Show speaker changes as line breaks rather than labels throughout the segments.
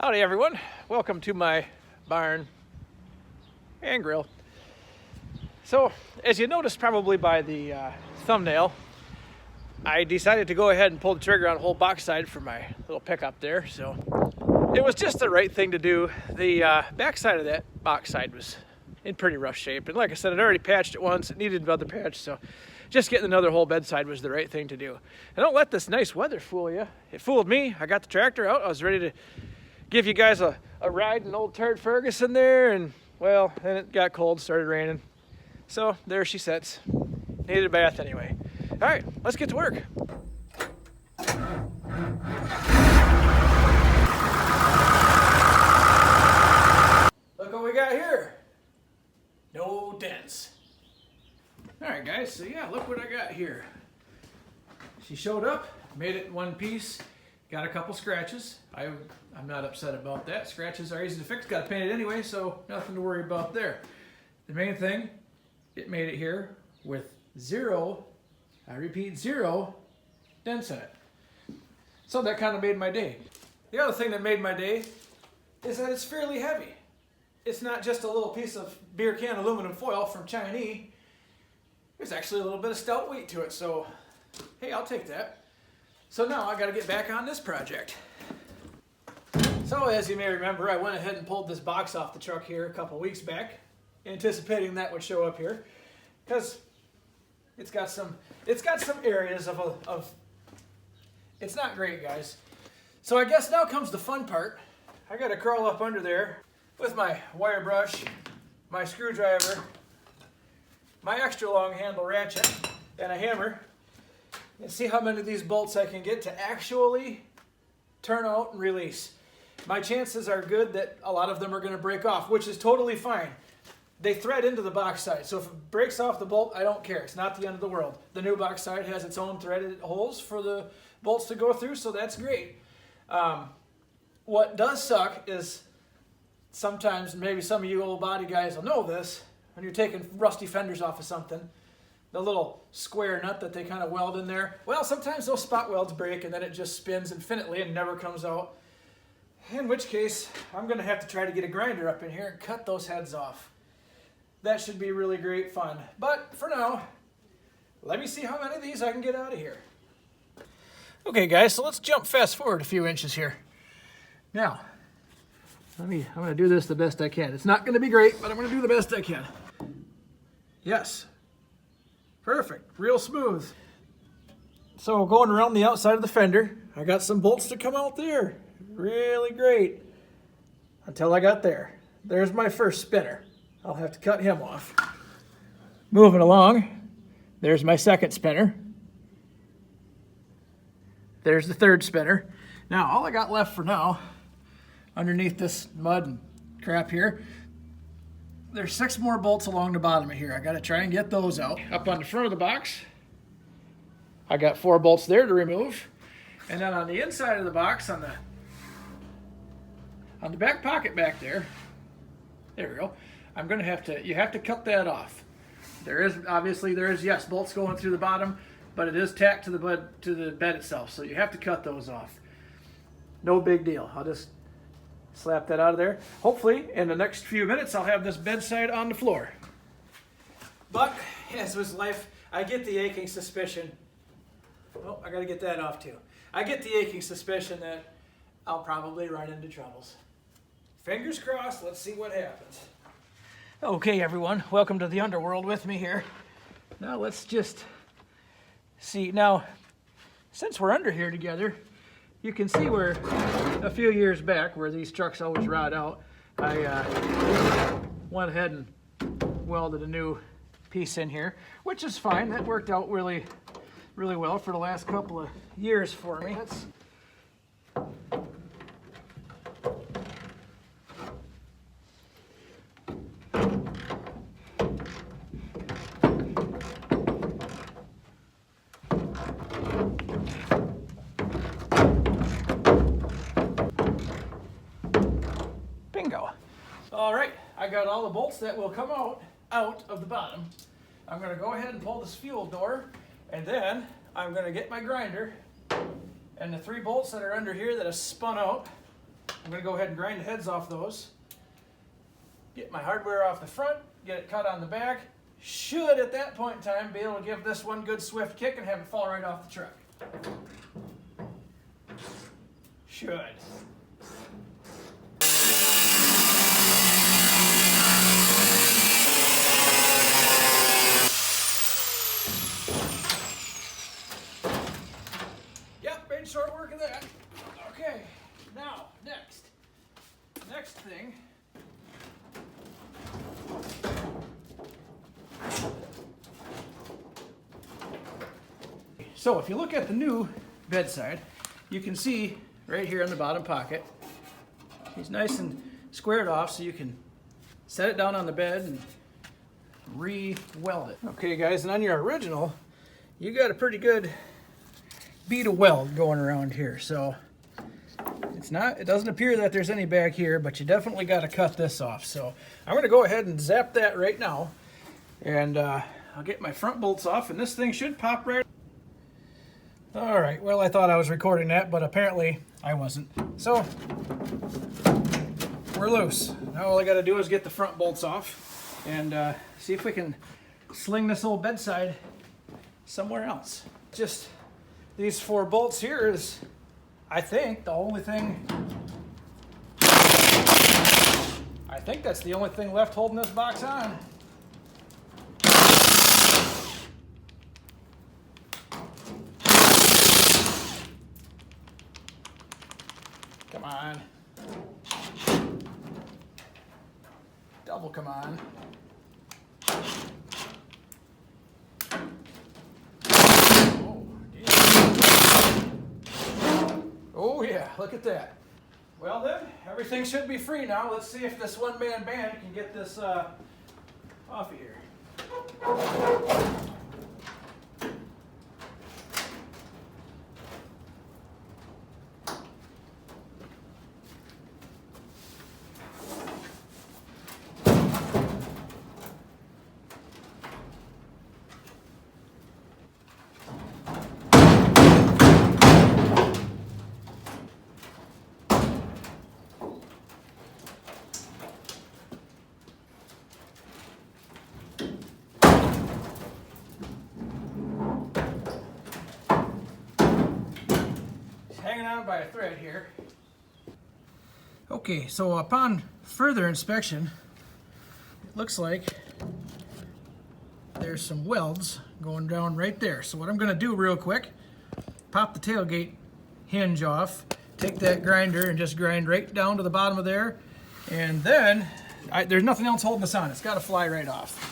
Howdy everyone, welcome to my barn and grill. So as you noticed probably by the thumbnail, I decided to go ahead and pull the trigger on a whole box side for my little pickup there. So it was just the right thing to do. The back side of that box side was in pretty rough shape, and like I said, I'd already patched it once. It needed another patch, so just getting another whole bedside was the right thing to do. And don't let this nice weather fool you. It fooled me. I got the tractor out. I was ready to give you guys a ride in an old turd Ferguson there, and well, then it got cold, started raining. So there she sits. Needed a bath anyway. All right, let's get to work. Look what we got here. No dents. All right, guys, so yeah, look what I got here. She showed up, made it in one piece, got a couple scratches. I'm not upset about that. Scratches are easy to fix, got it painted anyway, so nothing to worry about there. The main thing, it made it here with zero, I repeat, zero dents in it. So that kind of made my day. The other thing that made my day is that it's fairly heavy. It's not just a little piece of beer can aluminum foil from Chinese. There's actually a little bit of stout weight to it, so hey, I'll take that. So now I got to get back on this project. So as you may remember, I went ahead and pulled this box off the truck here a couple weeks back, anticipating that would show up here, because it's got some areas of it's not great, guys. So I guess now comes the fun part. I got to crawl up under there with my wire brush, my screwdriver, my extra long handle ratchet, and a hammer, and see how many of these bolts I can get to actually turn out and release. My chances are good that a lot of them are going to break off, which is totally fine. They thread into the box side, so if it breaks off the bolt, I don't care. It's not the end of the world. The new box side has its own threaded holes for the bolts to go through, so that's great. What does suck is sometimes, maybe some of you old body guys will know this, when you're taking rusty fenders off of something, the little square nut that they kind of weld in there, well, sometimes those spot welds break and then it just spins infinitely and never comes out. In which case, I'm going to have to try to get a grinder up in here and cut those heads off. That should be really great fun. But for now, let me see how many of these I can get out of here. Okay, guys, so let's jump fast forward a few inches here. Now, I'm going to do this the best I can. It's not going to be great, but I'm going to do the best I can. Yes. Perfect. Real smooth. So going around the outside of the fender, I got some bolts to come out there. Really great. Until I got there. There's my first spinner. I'll have to cut him off. Moving along, there's my second spinner. There's the third spinner. Now, all I got left for now, underneath this mud and crap here, there's 6 more bolts along the bottom of here. I got to try and get those out. Up on the front of the box, I got 4 bolts there to remove. And then on the inside of the box, on the back pocket back there we go. I'm going to have to, you have to cut that off. There is yes, bolts going through the bottom, but it is tacked to the bed itself, so you have to cut those off. No big deal. I'll just slap that out of there. Hopefully, in the next few minutes, I'll have this bedside on the floor. But, as was life, I get the aching suspicion. Oh, I got to get that off too. I get the aching suspicion that I'll probably run into troubles. Fingers crossed, let's see what happens. Okay, everyone, welcome to the underworld with me here. Now, let's just see. Now, since we're under here together, you can see where a few years back, where these trucks always rot out, I went ahead and welded a new piece in here, which is fine. That worked out really, really well for the last couple of years for me. Bingo. All right, I got all the bolts that will come out of the bottom. I'm going to go ahead and pull this fuel door, and then I'm going to get my grinder and the 3 bolts that are under here that have spun out. I'm going to go ahead and grind the heads off those. Get my hardware off the front, get it cut on the back. Should, at that point in time, be able to give this one good swift kick and have it fall right off the truck. Should. Yep, made short work of that. Okay, now, next thing. So if you look at the new Bedside, you can see right here in the bottom pocket, he's nice and squared off so you can set it down on the bed and re-weld it. Okay guys, and on your original, you got a pretty good bead of weld going around here. So it doesn't appear that there's any back here, but you definitely got to cut this off. So I'm going to go ahead and zap that right now, and I'll get my front bolts off, and this thing should pop right. All right, well, I thought I was recording that, but apparently I wasn't. So we're loose. Now all I got to do is get the front bolts off and see if we can sling this old Bedside somewhere else. Just these 4 bolts here is, I think, the only thing. I think that's the only thing left holding this box on. Come on. Double come on. Oh yeah, look at that. Well then, everything should be free now. Let's see if this one-man band can get this off of here. Hanging on by a thread here. Okay, so upon further inspection, it looks like there's some welds going down right there. So what I'm going to do real quick, pop the tailgate hinge off, take that grinder and just grind right down to the bottom of there, and then there's nothing else holding this on. It's got to fly right off.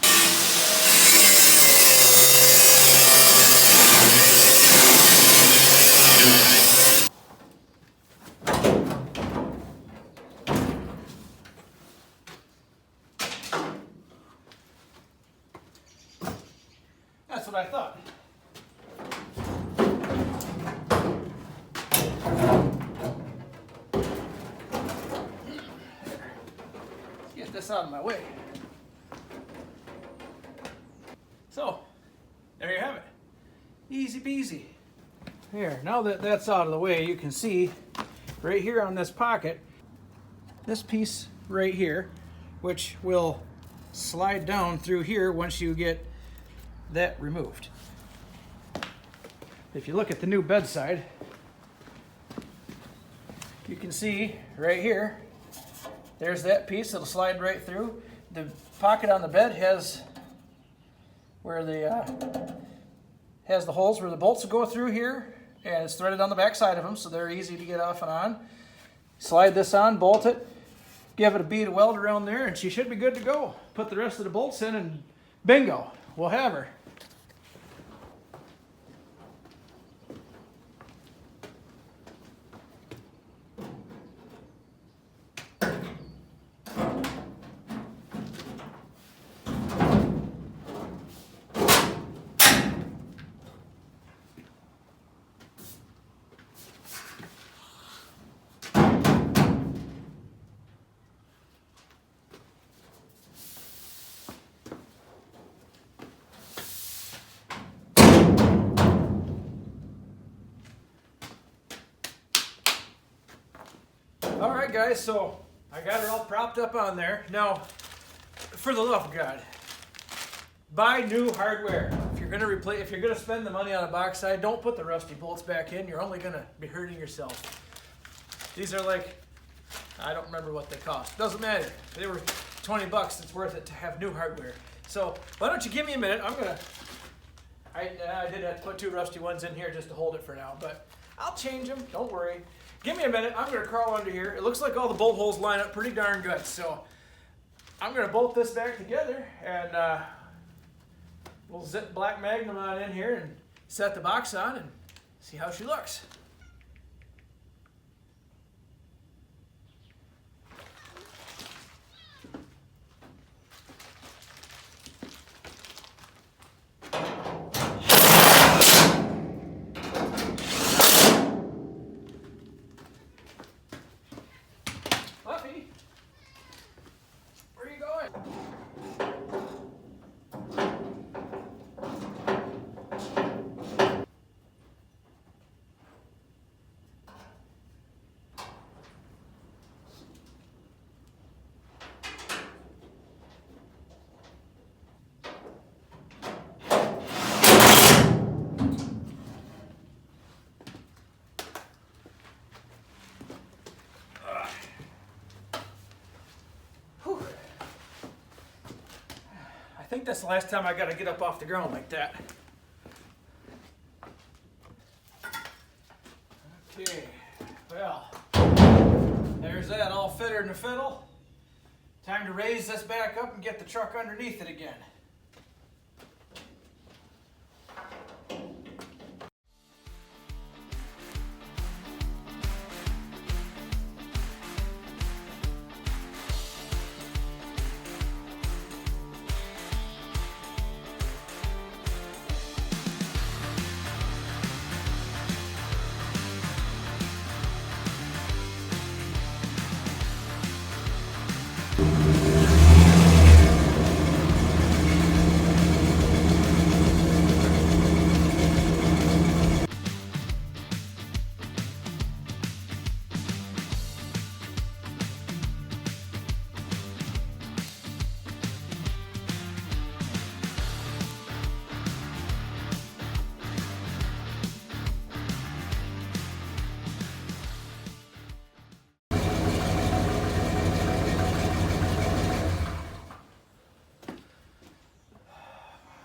That's what I thought. Let's get this out of my way. So, there you have it. Easy peasy. Here, now that that's out of the way, you can see right here on this pocket, this piece right here, which will slide down through here once you get that removed. If you look at the new Bedside, you can see right here, there's that piece that'll slide right through. The pocket on the bed has where has the holes where the bolts will go through here, and it's threaded on the back side of them, so they're easy to get off and on. Slide this on, bolt it, give it a bead of weld around there, and she should be good to go. Put the rest of the bolts in, and bingo, we'll have her. Alright guys, so I got it all propped up on there. Now, for the love of God, buy new hardware. If you're gonna spend the money on a box side, don't put the rusty bolts back in. You're only gonna be hurting yourself. These are like, I don't remember what they cost. Doesn't matter. They were 20 bucks. It's worth it to have new hardware. So why don't you give me a minute? I did have to put 2 rusty ones in here just to hold it for now, but I'll change them. Don't worry. Give me a minute. I'm gonna crawl under here. It looks like all the bolt holes line up pretty darn good. So I'm gonna bolt this back together and we'll zip black magnum on in here and set the box on and see how she looks. Fluffy, where are you going? I think that's the last time I got to get up off the ground like that. Okay, well, there's that all fitted in a fiddle. Time to raise this back up and get the truck underneath it again.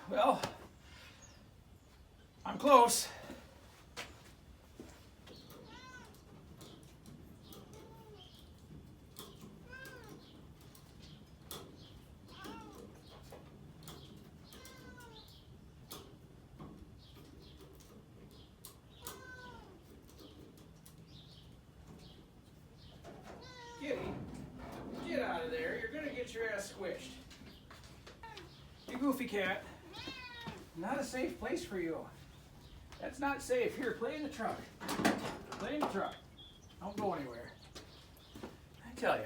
Well, I'm close. Kitty, get out of there. You're gonna get your ass squished. You goofy cat. Not a safe place for you. That's not safe. Here, play in the truck. Play in the truck. Don't go anywhere. I tell you.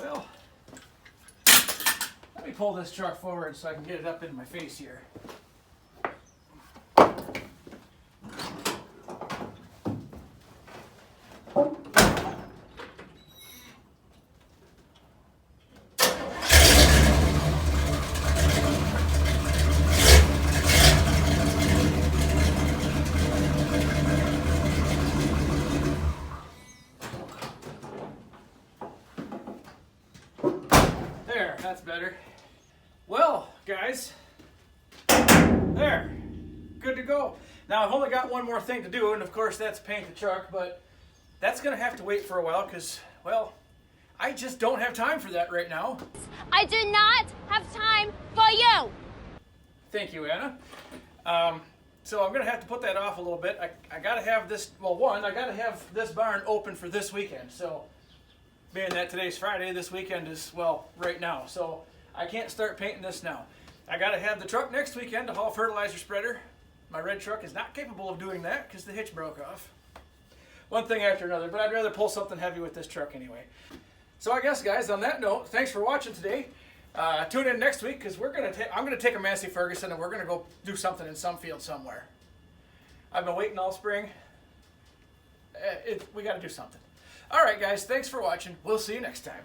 Well, let me pull this truck forward so I can get it up in my face here. There, that's better. Well, guys, there, good to go. Now I've only got one more thing to do, and of course that's paint the truck, but that's gonna have to wait for a while because, well, I just don't have time for that right now.
I do not have time for you.
Thank you, Anna. So I'm gonna have to put that off a little bit. I gotta have this, well, one, I gotta have this barn open for this weekend, so being that today's Friday, this weekend is, well, right now. So I can't start painting this now. I got to have the truck next weekend to haul fertilizer spreader. My red truck is not capable of doing that because the hitch broke off. One thing after another, but I'd rather pull something heavy with this truck anyway. So I guess, guys, on that note, thanks for watching today. Tune in next week because I'm gonna take a Massey Ferguson and we're gonna go do something in some field somewhere. I've been waiting all spring. We got to do something. All right, guys, thanks for watching. We'll see you next time.